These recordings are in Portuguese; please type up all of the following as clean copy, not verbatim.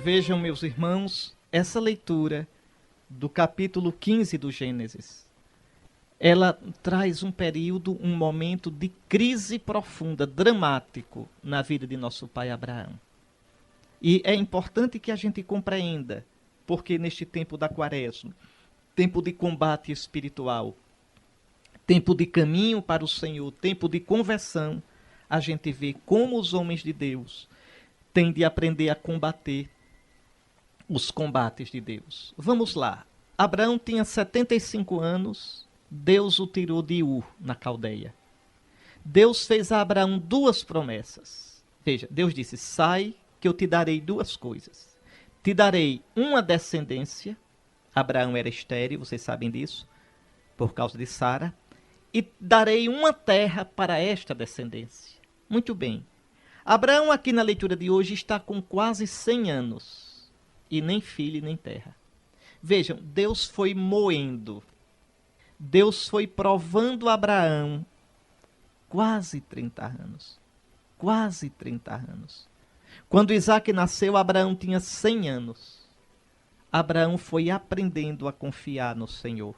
Vejam, meus irmãos, essa leitura do capítulo 15 do Gênesis, ela traz um período, um momento de crise profunda, dramático na vida de nosso pai Abraão. E é importante que a gente compreenda, porque neste tempo da quaresma, tempo de combate espiritual, tempo de caminho para o Senhor, tempo de conversão, a gente vê como os homens de Deus têm de aprender a combater os combates de Deus. Vamos lá. Abraão tinha 75 anos, Deus o tirou de Ur, na Caldeia. Deus fez a Abraão duas promessas. Veja, Deus disse, sai que eu te darei duas coisas. Te darei uma descendência, Abraão era estéril, vocês sabem disso, por causa de Sara, e darei uma terra para esta descendência. Muito bem. Abraão aqui na leitura de hoje está com quase 100 anos, e nem filho nem terra. Vejam, Deus foi moendo, Deus foi provando Abraão quase 30 anos. Quase 30 anos. Quando Isaac nasceu, Abraão tinha 100 anos. Abraão foi aprendendo a confiar no Senhor.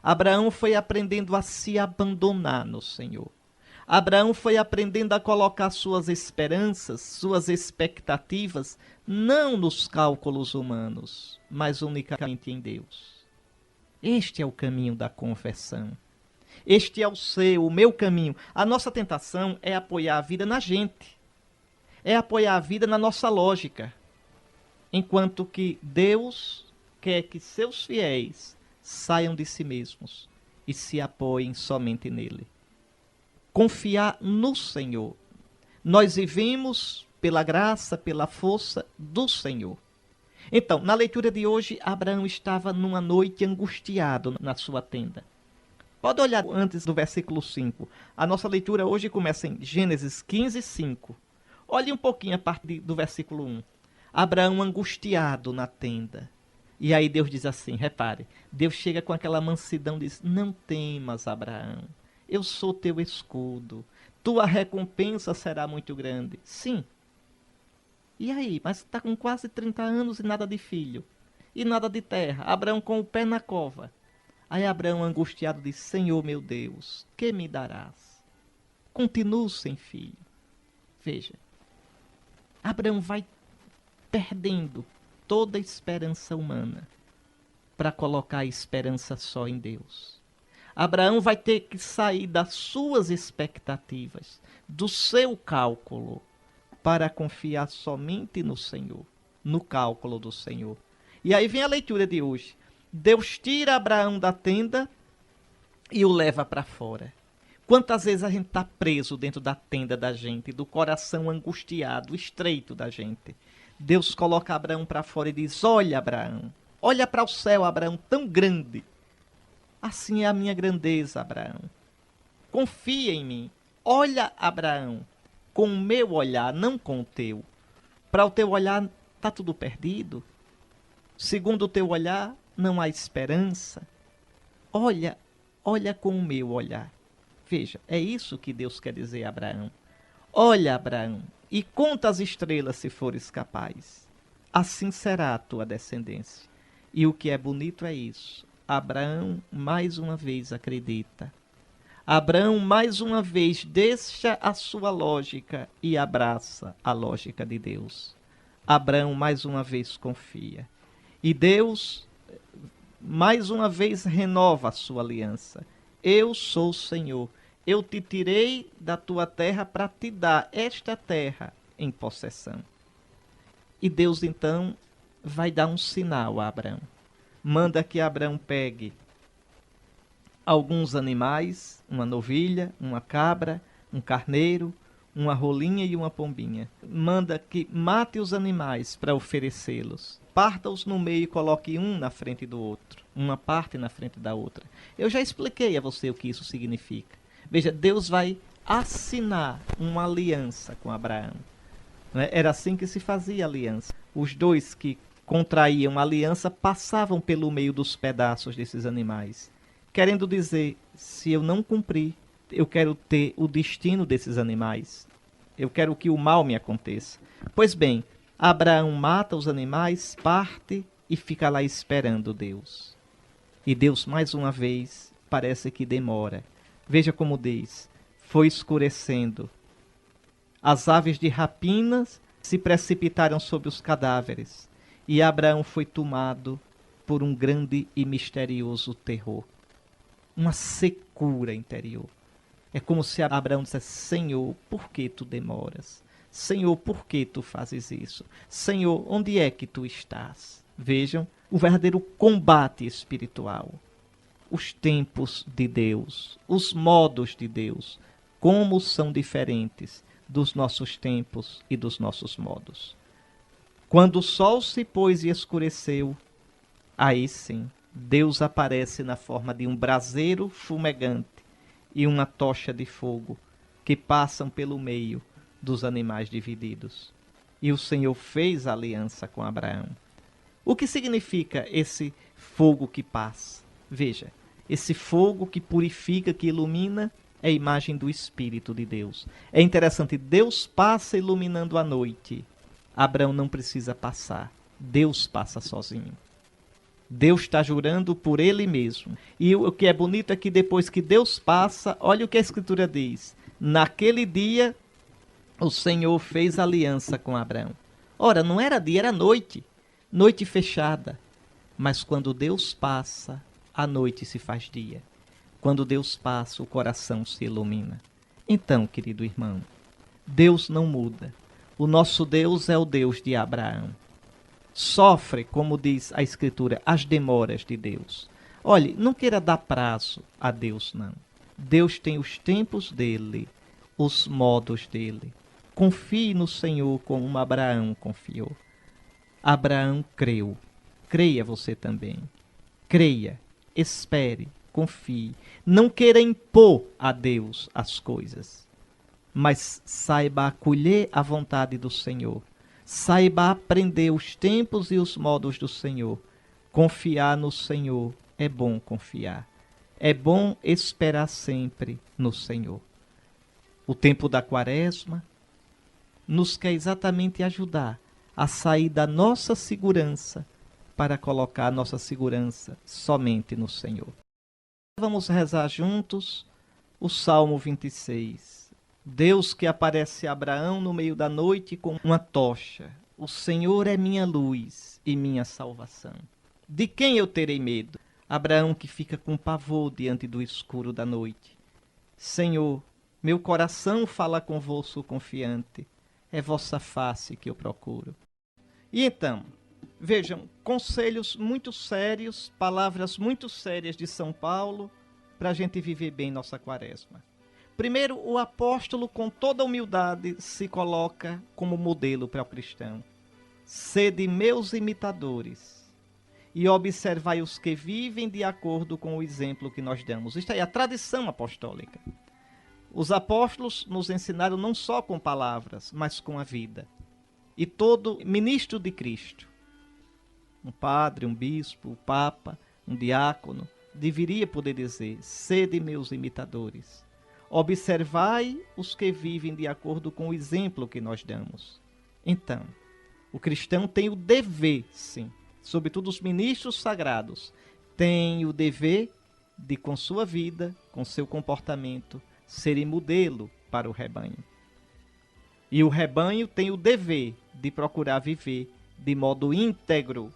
Abraão foi aprendendo a se abandonar no Senhor. Abraão foi aprendendo a colocar suas esperanças, suas expectativas, não nos cálculos humanos, mas unicamente em Deus. Este é o caminho da conversão. Este é o meu caminho. A nossa tentação é apoiar a vida na gente. É apoiar a vida na nossa lógica. Enquanto que Deus quer que seus fiéis saiam de si mesmos e se apoiem somente nele. Confiar no Senhor. Nós vivemos pela graça, pela força do Senhor. Então, na leitura de hoje, Abraão estava numa noite angustiado na sua tenda. Pode olhar antes do versículo 5. A nossa leitura hoje começa em Gênesis 15, 5. Olhe um pouquinho a partir do versículo 1. Abraão angustiado na tenda. E aí Deus diz assim, repare, Deus chega com aquela mansidão e diz, não temas, Abraão, eu sou teu escudo, tua recompensa será muito grande. Sim. E aí? Mas está com quase 30 anos e nada de filho, e nada de terra, Abraão com o pé na cova. Aí Abraão angustiado diz, Senhor meu Deus, que me darás? Continuo sem filho. Veja, Abraão vai perdendo toda a esperança humana para colocar a esperança só em Deus. Abraão vai ter que sair das suas expectativas, do seu cálculo, para confiar somente no Senhor, no cálculo do Senhor. E aí vem a leitura de hoje. Deus tira Abraão da tenda e o leva para fora. Quantas vezes a gente está preso dentro da tenda da gente, do coração angustiado, estreito da gente. Deus coloca Abraão para fora e diz, olha Abraão, olha para o céu Abraão, tão grande. Assim é a minha grandeza, Abraão. Confia em mim. Olha Abraão, com o meu olhar, não com o teu. Para o teu olhar está tudo perdido. Segundo o teu olhar, não há esperança. Olha com o meu olhar. Veja, é isso que Deus quer dizer a Abraão. Olha, Abraão, e conta as estrelas se fores capaz. Assim será a tua descendência. E o que é bonito é isso. Abraão mais uma vez acredita. Abraão mais uma vez deixa a sua lógica e abraça a lógica de Deus. Abraão mais uma vez confia. E Deus mais uma vez renova a sua aliança. Eu sou o Senhor. Eu te tirei da tua terra para te dar esta terra em possessão. E Deus então vai dar um sinal a Abraão. Manda que Abraão pegue alguns animais, uma novilha, uma cabra, um carneiro, uma rolinha e uma pombinha. Manda que mate os animais para oferecê-los. Parta-os no meio e coloque um na frente do outro. Uma parte na frente da outra. Eu já expliquei a você o que isso significa. Veja, Deus vai assinar uma aliança com Abraão. Era assim que se fazia aliança. Os dois que contraíam aliança passavam pelo meio dos pedaços desses animais. Querendo dizer, se eu não cumprir, eu quero ter o destino desses animais. Eu quero que o mal me aconteça. Pois bem, Abraão mata os animais, parte e fica lá esperando Deus. E Deus, mais uma vez, parece que demora. Veja como diz: foi escurecendo. As aves de rapinas se precipitaram sobre os cadáveres, e Abraão foi tomado por um grande e misterioso terror. Uma secura interior. É como se Abraão dissesse: Senhor, por que tu demoras? Senhor, por que tu fazes isso? Senhor, onde é que tu estás? Vejam o verdadeiro combate espiritual. Os tempos de Deus, os modos de Deus, como são diferentes dos nossos tempos e dos nossos modos. Quando o sol se pôs e escureceu, aí sim, Deus aparece na forma de um braseiro fumegante e uma tocha de fogo que passam pelo meio dos animais divididos. E o Senhor fez aliança com Abraão. O que significa esse fogo que passa? Veja, esse fogo que purifica, que ilumina, é a imagem do Espírito de Deus. É interessante, Deus passa iluminando a noite. Abraão não precisa passar. Deus passa sozinho. Deus está jurando por ele mesmo. E o que é bonito é que depois que Deus passa, olha o que a Escritura diz. Naquele dia, o Senhor fez aliança com Abraão. Ora, não era dia, era noite. Noite fechada. Mas quando Deus passa, a noite se faz dia. Quando Deus passa, o coração se ilumina. Então, querido irmão, Deus não muda. O nosso Deus é o Deus de Abraão. Sofre, como diz a Escritura, as demoras de Deus. Olhe, não queira dar prazo a Deus, não. Deus tem os tempos dele, os modos dele. Confie no Senhor como Abraão confiou. Abraão creu. Creia você também. Creia, espere, confie. Não queira impor a Deus as coisas, mas saiba acolher a vontade do Senhor. Saiba aprender os tempos e os modos do Senhor. Confiar no Senhor é bom confiar. É bom esperar sempre no Senhor. O tempo da Quaresma nos quer exatamente ajudar a sair da nossa segurança para colocar a nossa segurança somente no Senhor. Vamos rezar juntos o Salmo 26. Deus que aparece a Abraão no meio da noite com uma tocha. O Senhor é minha luz e minha salvação. De quem eu terei medo? Abraão que fica com pavor diante do escuro da noite. Senhor, meu coração fala convosco confiante. É vossa face que eu procuro. E então, vejam, conselhos muito sérios, palavras muito sérias de São Paulo para a gente viver bem nossa Quaresma. Primeiro, o apóstolo, com toda humildade, se coloca como modelo para o cristão. Sede meus imitadores e observai os que vivem de acordo com o exemplo que nós damos. Isto é a tradição apostólica. Os apóstolos nos ensinaram não só com palavras, mas com a vida. E todo ministro de Cristo, um padre, um bispo, um papa, um diácono, deveria poder dizer: sede meus imitadores. Observai os que vivem de acordo com o exemplo que nós damos. Então, o cristão tem o dever, sim, sobretudo os ministros sagrados, tem o dever de, com sua vida, com seu comportamento, serem modelo para o rebanho. E o rebanho tem o dever de procurar viver de modo íntegro,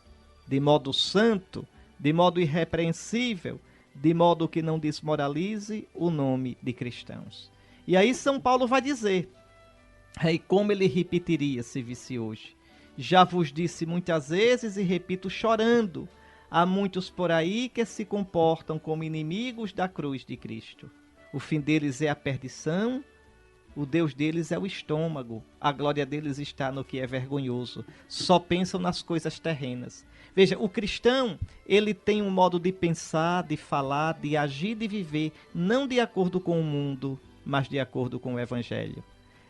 de modo santo, de modo irrepreensível, de modo que não desmoralize o nome de cristãos. E aí São Paulo vai dizer, e como ele repetiria se visse hoje: já vos disse muitas vezes e repito chorando, há muitos por aí que se comportam como inimigos da cruz de Cristo. O fim deles é a perdição, o Deus deles é o estômago, a glória deles está no que é vergonhoso, só pensam nas coisas terrenas. Veja, o cristão, ele tem um modo de pensar, de falar, de agir, de viver, não de acordo com o mundo, mas de acordo com o Evangelho.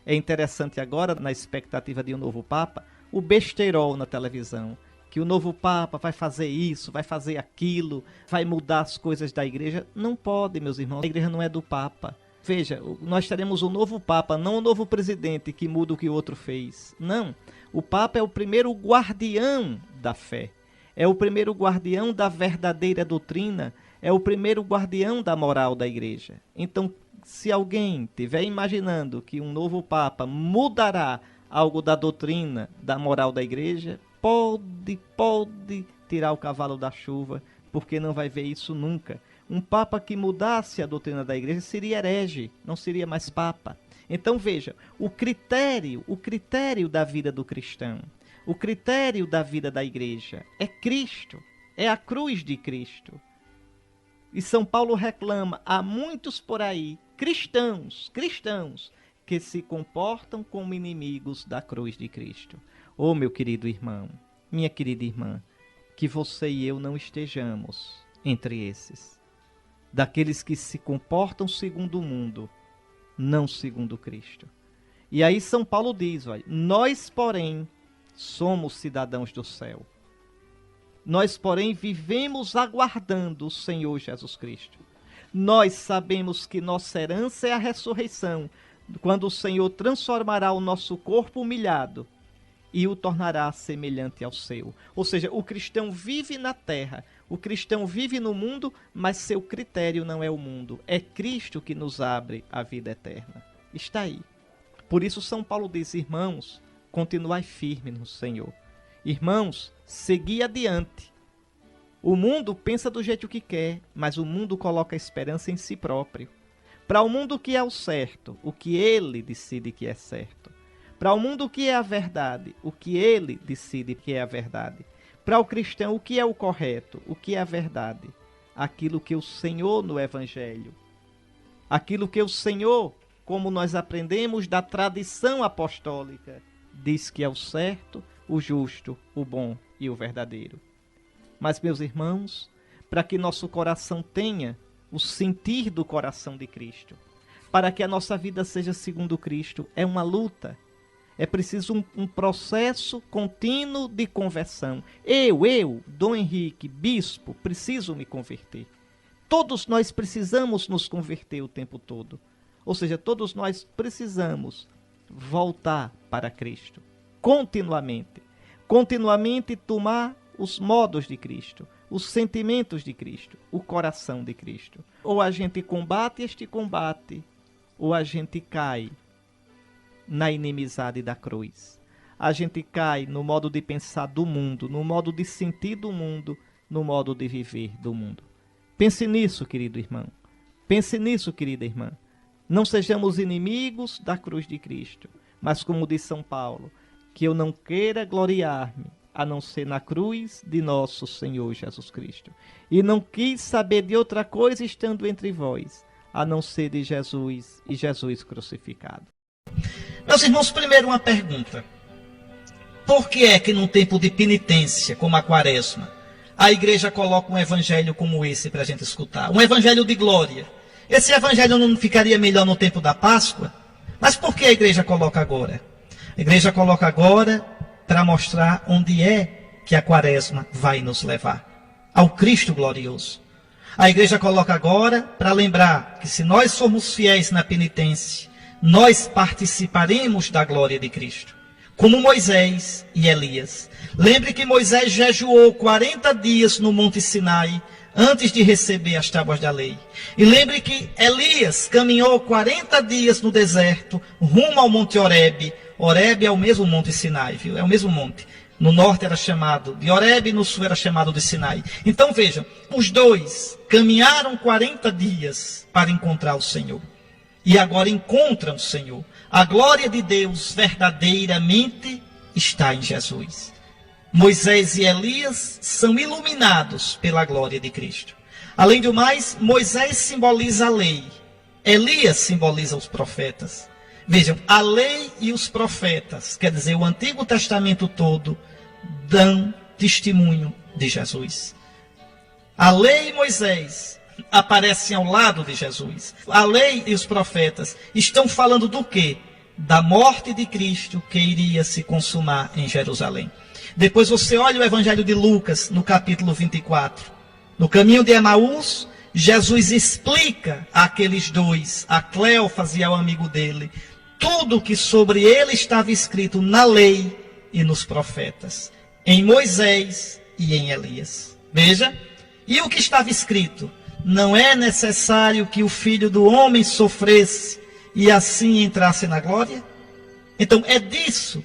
É interessante agora, na expectativa de um novo Papa, o besteirol na televisão, que o novo Papa vai fazer isso, vai fazer aquilo, vai mudar as coisas da igreja. Não pode, meus irmãos, a igreja não é do Papa. Veja, nós teremos um novo Papa, não um novo presidente que muda o que o outro fez. Não, O Papa é o primeiro guardião da fé, é o primeiro guardião da verdadeira doutrina, é o primeiro guardião da moral da Igreja. Então, se alguém estiver imaginando que um novo Papa mudará algo da doutrina, da moral da Igreja, pode tirar o cavalo da chuva, porque não vai ver isso nunca. Um Papa que mudasse a doutrina da Igreja seria herege, não seria mais Papa. Então veja, o critério da vida do cristão, o critério da vida da Igreja é Cristo, é a cruz de Cristo. E São Paulo reclama, há muitos por aí, cristãos, que se comportam como inimigos da cruz de Cristo. Oh, meu querido irmão, minha querida irmã, que você e eu não estejamos entre esses, daqueles que se comportam segundo o mundo, não segundo Cristo. E aí São Paulo diz, olha, nós, porém, somos cidadãos do céu. Nós, porém, vivemos aguardando o Senhor Jesus Cristo. Nós sabemos que nossa herança é a ressurreição, quando o Senhor transformará o nosso corpo humilhado e o tornará semelhante ao seu. Ou seja, o cristão vive na terra, o cristão vive no mundo, mas seu critério não é o mundo. É Cristo que nos abre a vida eterna. Está aí. Por isso São Paulo diz, irmãos, continuai firme no Senhor. Irmãos, segui adiante. O mundo pensa do jeito que quer, mas o mundo coloca a esperança em si próprio. Para o mundo o que é o certo, o que ele decide que é certo. Para o mundo o que é a verdade, o que ele decide que é a verdade. Para o cristão o que é o correto, o que é a verdade. Aquilo que o Senhor no Evangelho, aquilo que o Senhor, como nós aprendemos da tradição apostólica, diz que é o certo, o justo, o bom e o verdadeiro. Mas, meus irmãos, para que nosso coração tenha o sentir do coração de Cristo, para que a nossa vida seja segundo Cristo, é uma luta. É preciso um processo contínuo de conversão. Eu, Dom Henrique, bispo, preciso me converter. Todos nós precisamos nos converter o tempo todo. Ou seja, todos nós precisamos voltar para Cristo. Continuamente tomar os modos de Cristo, os sentimentos de Cristo, o coração de Cristo. Ou a gente combate este combate, ou a gente cai na inimizade da cruz. A gente cai no modo de pensar do mundo, no modo de sentir do mundo, no modo de viver do mundo. Pense nisso, querido irmão. Pense nisso, querida irmã. Não sejamos inimigos da cruz de Cristo, mas como diz São Paulo, que eu não queira gloriar-me, a não ser na cruz de nosso Senhor Jesus Cristo. E não quis saber de outra coisa estando entre vós, a não ser de Jesus e Jesus crucificado. Meus irmãos, primeiro uma pergunta. Por que é que num tempo de penitência, como a Quaresma, a igreja coloca um evangelho como esse para a gente escutar? Um evangelho de glória. Esse evangelho não ficaria melhor no tempo da Páscoa? Mas por que a igreja coloca agora? A igreja coloca agora para mostrar onde é que a Quaresma vai nos levar. Ao Cristo glorioso. A igreja coloca agora para lembrar que se nós somos fiéis na penitência, nós participaremos da glória de Cristo. Como Moisés e Elias. Lembre que Moisés jejuou 40 dias no Monte Sinai, antes de receber as tábuas da lei. E lembre que Elias caminhou 40 dias no deserto, rumo ao Monte Horebe. Horebe é o mesmo Monte Sinai, viu? É o mesmo monte. No norte era chamado de Horebe, no sul era chamado de Sinai. Então vejam, os dois caminharam 40 dias para encontrar o Senhor. E agora encontram o Senhor. A glória de Deus verdadeiramente está em Jesus. Moisés e Elias são iluminados pela glória de Cristo. Além do mais, Moisés simboliza a lei. Elias simboliza os profetas. Vejam, a lei e os profetas, quer dizer, o Antigo Testamento todo, dão testemunho de Jesus. A lei e Moisés aparecem ao lado de Jesus. A lei e os profetas estão falando do quê? Da morte de Cristo que iria se consumar em Jerusalém. Depois você olha o Evangelho de Lucas, no capítulo 24. No caminho de Emaús, Jesus explica àqueles dois, a Cleófas e ao amigo dele, tudo que sobre ele estava escrito na lei e nos profetas, em Moisés e em Elias. Veja, e o que estava escrito? Não é necessário que o Filho do Homem sofresse e assim entrasse na glória? Então é disso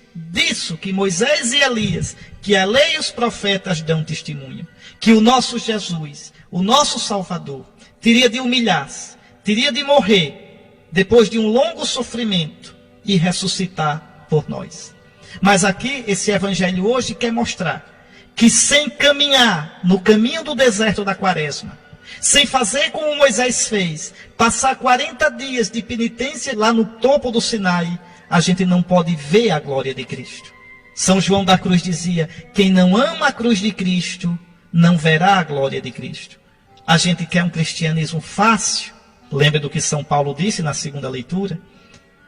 que Moisés e Elias, que a lei e os profetas dão testemunho, que o nosso Jesus, o nosso Salvador, teria de humilhar-se, teria de morrer, depois de um longo sofrimento, e ressuscitar por nós. Mas aqui, esse evangelho hoje quer mostrar que sem caminhar no caminho do deserto da quaresma, sem fazer como Moisés fez, passar 40 dias de penitência lá no topo do Sinai, a gente não pode ver a glória de Cristo. São João da Cruz dizia, quem não ama a cruz de Cristo, não verá a glória de Cristo. A gente quer um cristianismo fácil. Lembre do que São Paulo disse na segunda leitura.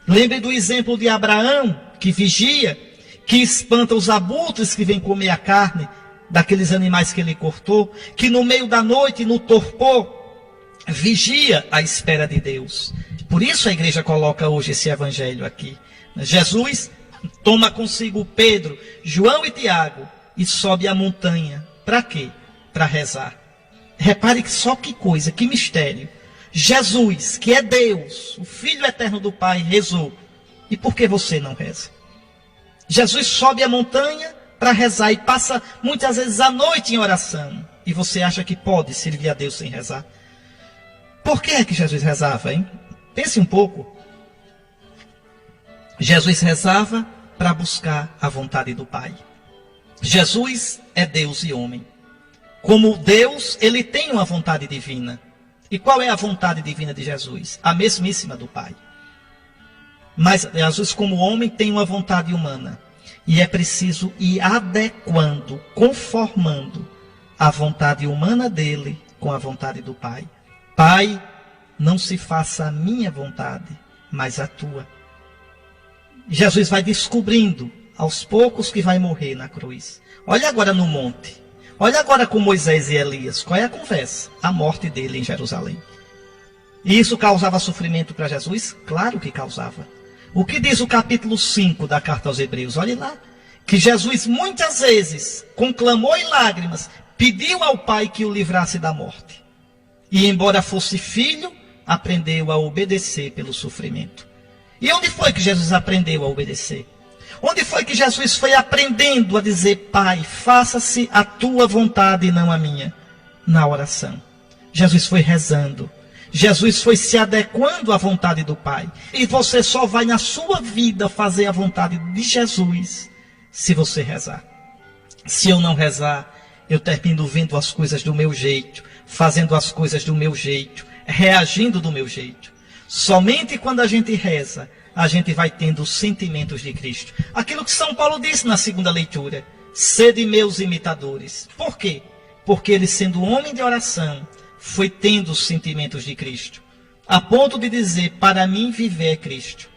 Lembre do exemplo de Abraão, que vigia, que espanta os abutres que vêm comer a carne daqueles animais que ele cortou, que no meio da noite, no torpor, vigia à espera de Deus. Por isso a igreja coloca hoje esse evangelho aqui. Jesus toma consigo Pedro, João e Tiago e sobe a montanha. Para quê? Para rezar. Repare que só que coisa, que mistério. Jesus, que é Deus, o Filho eterno do Pai, rezou. E por que você não reza? Jesus sobe a montanha para rezar e passa muitas vezes a noite em oração. E você acha que pode servir a Deus sem rezar? Por que é que Jesus rezava, hein? Pense um pouco. Jesus rezava para buscar a vontade do Pai. Jesus é Deus e homem. Como Deus, ele tem uma vontade divina. E qual é a vontade divina de Jesus? A mesmíssima do Pai. Mas Jesus, como homem, tem uma vontade humana. E é preciso ir adequando, conformando a vontade humana dele com a vontade do Pai. Pai, não se faça a minha vontade, mas a tua. Jesus vai descobrindo, aos poucos, que vai morrer na cruz. Olha agora no monte. Olha agora com Moisés e Elias. Qual é a conversa? A morte dele em Jerusalém. E isso causava sofrimento para Jesus? Claro que causava. O que diz o capítulo 5 da carta aos Hebreus? Olhe lá. Que Jesus muitas vezes, com clamor e lágrimas, pediu ao Pai que o livrasse da morte. E embora fosse filho, aprendeu a obedecer pelo sofrimento. E onde foi que Jesus aprendeu a obedecer? Onde foi que Jesus foi aprendendo a dizer, Pai, faça-se a tua vontade e não a minha? Na oração. Jesus foi rezando. Jesus foi se adequando à vontade do Pai. E você só vai na sua vida fazer a vontade de Jesus se você rezar. Se eu não rezar, eu termino vendo as coisas do meu jeito, fazendo as coisas do meu jeito, reagindo do meu jeito. Somente quando a gente reza, a gente vai tendo os sentimentos de Cristo. Aquilo que São Paulo disse na segunda leitura. Sede meus imitadores. Por quê? Porque ele, sendo homem de oração, foi tendo os sentimentos de Cristo. A ponto de dizer, para mim viver é Cristo.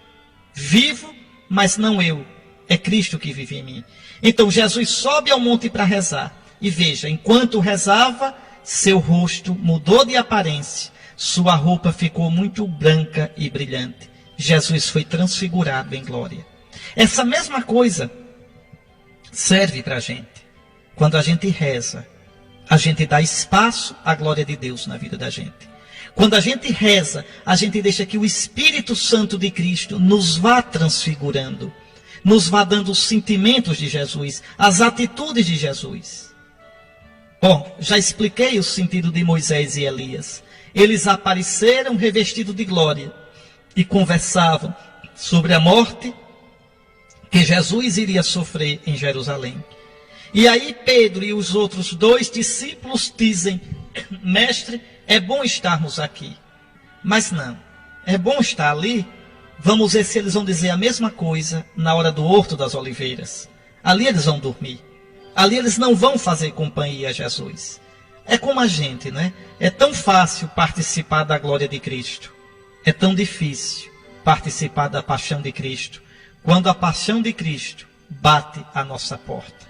Vivo, mas não eu. É Cristo que vive em mim. Então Jesus sobe ao monte para rezar. E veja, enquanto rezava, seu rosto mudou de aparência. Sua roupa ficou muito branca e brilhante. Jesus foi transfigurado em glória. Essa mesma coisa serve para a gente. Quando a gente reza, a gente dá espaço à glória de Deus na vida da gente. Quando a gente reza, a gente deixa que o Espírito Santo de Cristo nos vá transfigurando, nos vá dando os sentimentos de Jesus, as atitudes de Jesus. Bom, já expliquei o sentido de Moisés e Elias. Eles apareceram revestidos de glória e conversavam sobre a morte que Jesus iria sofrer em Jerusalém. E aí Pedro e os outros 2 discípulos dizem, mestre, é bom estarmos aqui. Mas não, é bom estar ali. Vamos ver se eles vão dizer a mesma coisa na hora do Horto das Oliveiras. Ali eles vão dormir. Ali eles não vão fazer companhia a Jesus. É como a gente, né? É tão fácil participar da glória de Cristo. É tão difícil participar da paixão de Cristo, quando a paixão de Cristo bate à nossa porta.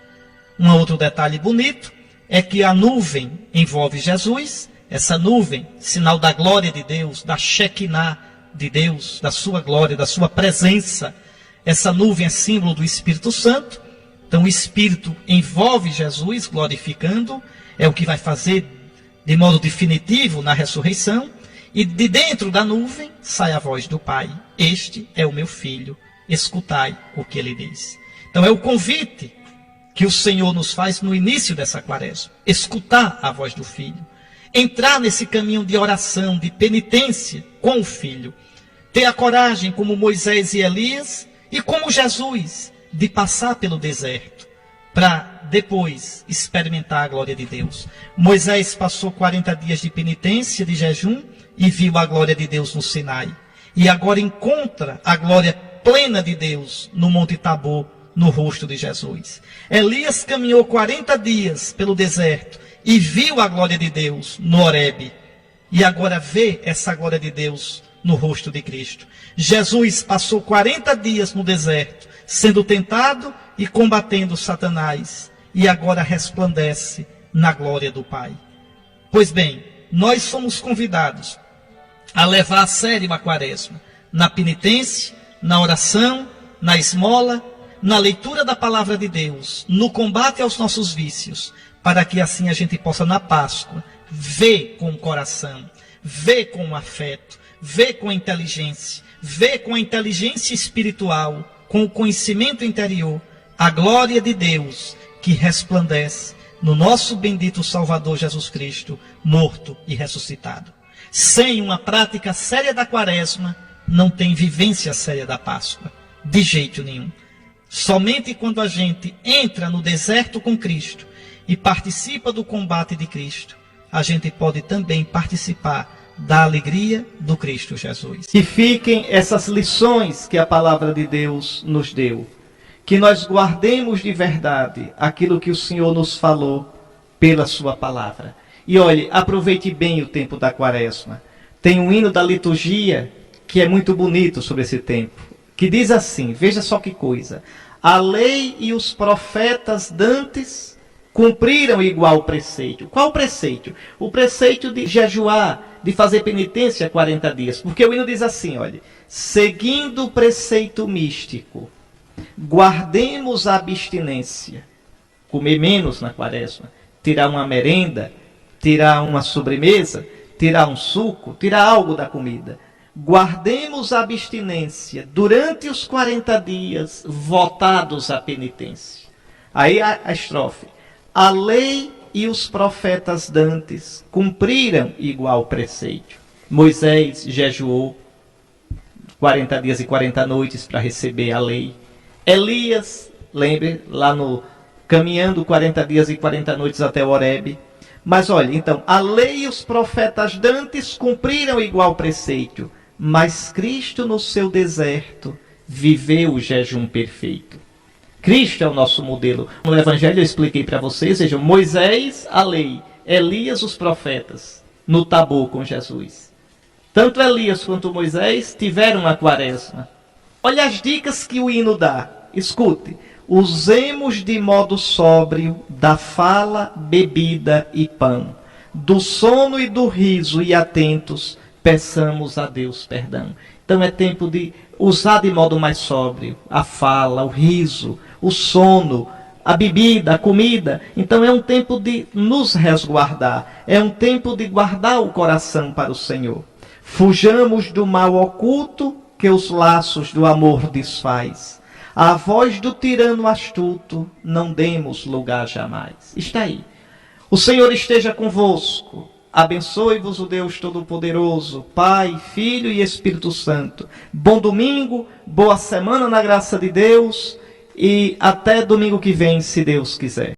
Um outro detalhe bonito é que a nuvem envolve Jesus. Essa nuvem, sinal da glória de Deus, da Shekinah de Deus, da sua glória, da sua presença. Essa nuvem é símbolo do Espírito Santo. Então o Espírito envolve Jesus, glorificando, é o que vai fazer de modo definitivo na ressurreição, e de dentro da nuvem sai a voz do Pai: este é o meu Filho, escutai o que ele diz. Então é o convite que o Senhor nos faz no início dessa quaresma: escutar a voz do Filho, entrar nesse caminho de oração, de penitência com o Filho, ter a coragem, como Moisés e Elias, e como Jesus, de passar pelo deserto, para depois experimentar a glória de Deus. Moisés passou 40 dias de penitência, de jejum, e viu a glória de Deus no Sinai. E agora encontra a glória plena de Deus no Monte Tabor, no rosto de Jesus. Elias caminhou 40 dias pelo deserto e viu a glória de Deus no Horebe. E agora vê essa glória de Deus no rosto de Cristo. Jesus passou 40 dias no deserto, sendo tentado e combatendo Satanás, e agora resplandece na glória do Pai. Pois bem, nós somos convidados a levar a sério a quaresma, na penitência, na oração, na esmola, na leitura da palavra de Deus, no combate aos nossos vícios, para que assim a gente possa na Páscoa ver com o coração, ver com o afeto, ver com a inteligência espiritual, com o conhecimento interior, a glória de Deus que resplandece no nosso bendito Salvador Jesus Cristo, morto e ressuscitado. Sem uma prática séria da quaresma, não tem vivência séria da Páscoa, de jeito nenhum. Somente quando a gente entra no deserto com Cristo e participa do combate de Cristo, a gente pode também participar da alegria do Cristo Jesus. Que fiquem essas lições que a palavra de Deus nos deu. Que nós guardemos de verdade aquilo que o Senhor nos falou pela sua palavra. E olhe, aproveite bem o tempo da quaresma. Tem um hino da liturgia que é muito bonito sobre esse tempo, que diz assim, veja só que coisa: a lei e os profetas dantes cumpriram igual preceito. Qual preceito? O preceito de jejuar, de fazer penitência 40 dias. Porque o hino diz assim, olha: seguindo o preceito místico, guardemos a abstinência. Comer menos na quaresma, tirar uma merenda, tirar uma sobremesa, tirar um suco, tirar algo da comida. Guardemos a abstinência durante os 40 dias votados à penitência. Aí a estrofe: a lei e os profetas dantes cumpriram igual preceito. Moisés jejuou 40 dias e 40 noites para receber a lei. Elias, lembre, lá no caminhando 40 dias e 40 noites até o Horebe. Mas olha, então, a lei e os profetas dantes cumpriram igual preceito, mas Cristo no seu deserto viveu o jejum perfeito. Cristo é o nosso modelo. No Evangelho eu expliquei para vocês, vejam, Moisés, a lei, Elias, os profetas, no Tabor com Jesus. Tanto Elias quanto Moisés tiveram uma quaresma. Olha as dicas que o hino dá. Escute: usemos de modo sóbrio da fala, bebida e pão, do sono e do riso, e atentos, peçamos a Deus perdão. Então é tempo de usar de modo mais sóbrio a fala, o riso, o sono, a bebida, a comida. Então é um tempo de nos resguardar, é um tempo de guardar o coração para o Senhor. Fujamos do mal oculto que os laços do amor desfaz. À voz do tirano astuto não demos lugar jamais. Está aí. O Senhor esteja convosco. Abençoe-vos o Deus Todo-Poderoso, Pai, Filho e Espírito Santo. Bom domingo, boa semana na graça de Deus e até domingo que vem, se Deus quiser.